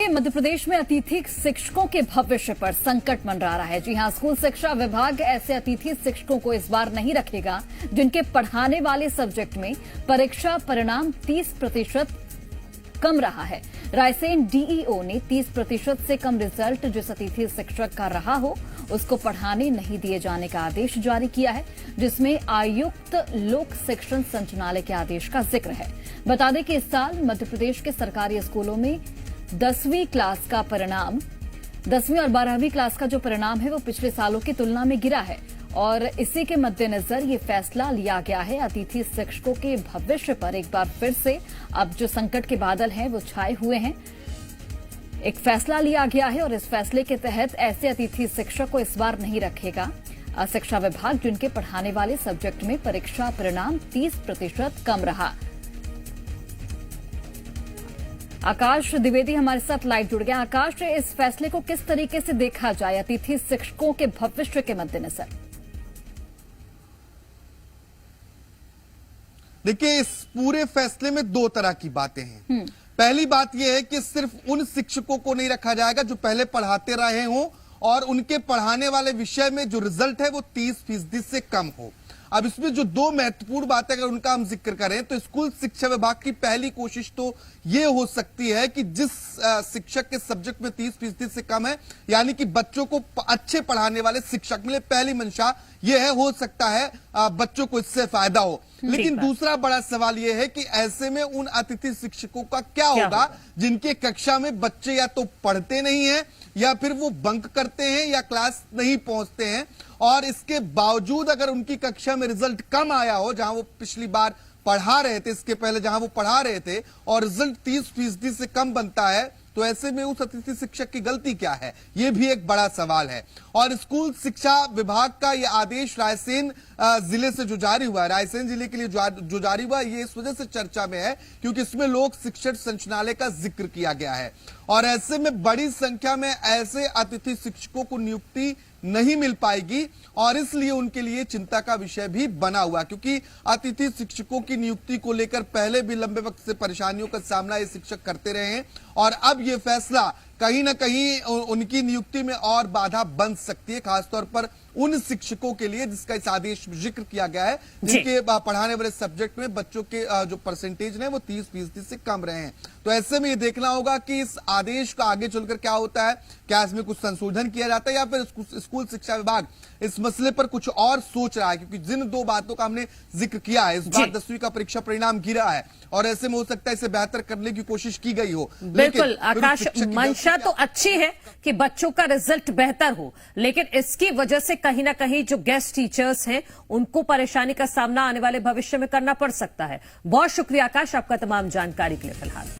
के मध्य प्रदेश में अतिथि शिक्षकों के भविष्य पर संकट मंडरा रहा है। जी हां, स्कूल शिक्षा विभाग ऐसे अतिथि शिक्षकों को इस बार नहीं रखेगा जिनके पढ़ाने वाले सब्जेक्ट में परीक्षा परिणाम 30% कम रहा है। रायसेन डीईओ ने 30% से कम रिजल्ट जिस अतिथि शिक्षक का रहा हो उसको पढ़ाने नहीं दिए जाने का आदेश जारी किया है, जिसमें आयुक्त लोक शिक्षण संचालनालय के आदेश का जिक्र है। बता दें कि इस साल मध्य प्रदेश के सरकारी स्कूलों में 10वीं क्लास का परिणाम 10वीं और 12वीं क्लास का जो परिणाम है वो पिछले सालों की तुलना में गिरा है और इसी के मद्देनजर ये फैसला लिया गया है। अतिथि शिक्षकों के भविष्य पर एक बार फिर से अब जो संकट के बादल हैं वो छाए हुए हैं। एक फैसला लिया गया है और इस फैसले के तहत ऐसे अतिथि शिक्षक को इस बार नहीं रखेगा शिक्षा विभाग जिनके पढ़ाने वाले सब्जेक्ट में परीक्षा परिणाम 30% कम रहा। आकाश द्विवेदी हमारे साथ लाइव जुड़ गया। आकाश, इस फैसले को किस तरीके से देखा जाए अतिथि शिक्षकों के भविष्य के मद्देनजर? देखिए, इस पूरे फैसले में दो तरह की बातें हैं। पहली बात यह है कि सिर्फ उन शिक्षकों को नहीं रखा जाएगा जो पहले पढ़ाते रहे हों और उनके पढ़ाने वाले विषय में जो रिजल्ट है वो 30% से कम हो। अब इसमें जो दो महत्वपूर्ण बातें अगर उनका हम जिक्र करें तो स्कूल शिक्षा विभाग की पहली कोशिश तो ये हो सकती है कि जिस शिक्षक के सब्जेक्ट में 30% से कम है, यानी कि बच्चों को अच्छे पढ़ाने वाले शिक्षक मिले, पहली मंशा ये है। हो सकता है बच्चों को इससे फायदा हो। लेकिन दूसरा बड़ा सवाल यह है कि ऐसे में उन अतिथि शिक्षकों का क्या होगा जिनके कक्षा में बच्चे या तो पढ़ते नहीं हैं या फिर वो बंक करते हैं या क्लास नहीं पहुंचते हैं, और इसके बावजूद अगर उनकी कक्षा में रिजल्ट कम आया हो जहां वो पिछली बार पढ़ा रहे थे, इसके पहले जहां वो पढ़ा रहे थे, और रिजल्ट 30% से कम बनता है, तो ऐसे में उस अतिथि शिक्षक की गलती क्या है, यह भी एक बड़ा सवाल है। और स्कूल शिक्षा विभाग का यह आदेश रायसेन जिले से जो जारी हुआ है, रायसेन जिले के लिए जो जारी हुआ, ये इस वजह से चर्चा में है क्योंकि इसमें लोक शिक्षण संचालनालय का जिक्र किया गया है और ऐसे में बड़ी संख्या में ऐसे अतिथि शिक्षकों को नियुक्ति नहीं मिल पाएगी और इसलिए उनके लिए चिंता का विषय भी बना हुआ, क्योंकि अतिथि शिक्षकों की नियुक्ति को लेकर पहले भी लंबे वक्त से परेशानियों का सामना ये शिक्षक करते रहे हैं और अब ये फैसला कहीं ना कहीं उनकी नियुक्ति में और बाधा बन सकती है, खासतौर पर उन शिक्षकों के लिए जिसका इस आदेश में जिक्र किया गया है, जिनके पढ़ाने वाले सब्जेक्ट में बच्चों के जो परसेंटेज है वो 30% से कम रहे हैं। तो ऐसे में ये देखना होगा कि इस आदेश का आगे चलकर क्या होता है, क्या इसमें कुछ संशोधन किया जाता है या फिर स्कूल शिक्षा विभाग इस मसले पर कुछ और सोच रहा है, क्योंकि जिन दो बातों का हमने जिक्र किया है, इस बार 10वीं का परीक्षा परिणाम गिरा है और ऐसे में हो सकता है इसे बेहतर करने की कोशिश की गई हो। बिल्कुल आकाश, मंशा तो अच्छी है कि बच्चों का रिजल्ट बेहतर हो, लेकिन इसकी वजह से कहीं ना कहीं जो गेस्ट टीचर्स हैं उनको परेशानी का सामना आने वाले भविष्य में करना पड़ सकता है। बहुत शुक्रिया आकाश आपका तमाम जानकारी के लिए। फिलहाल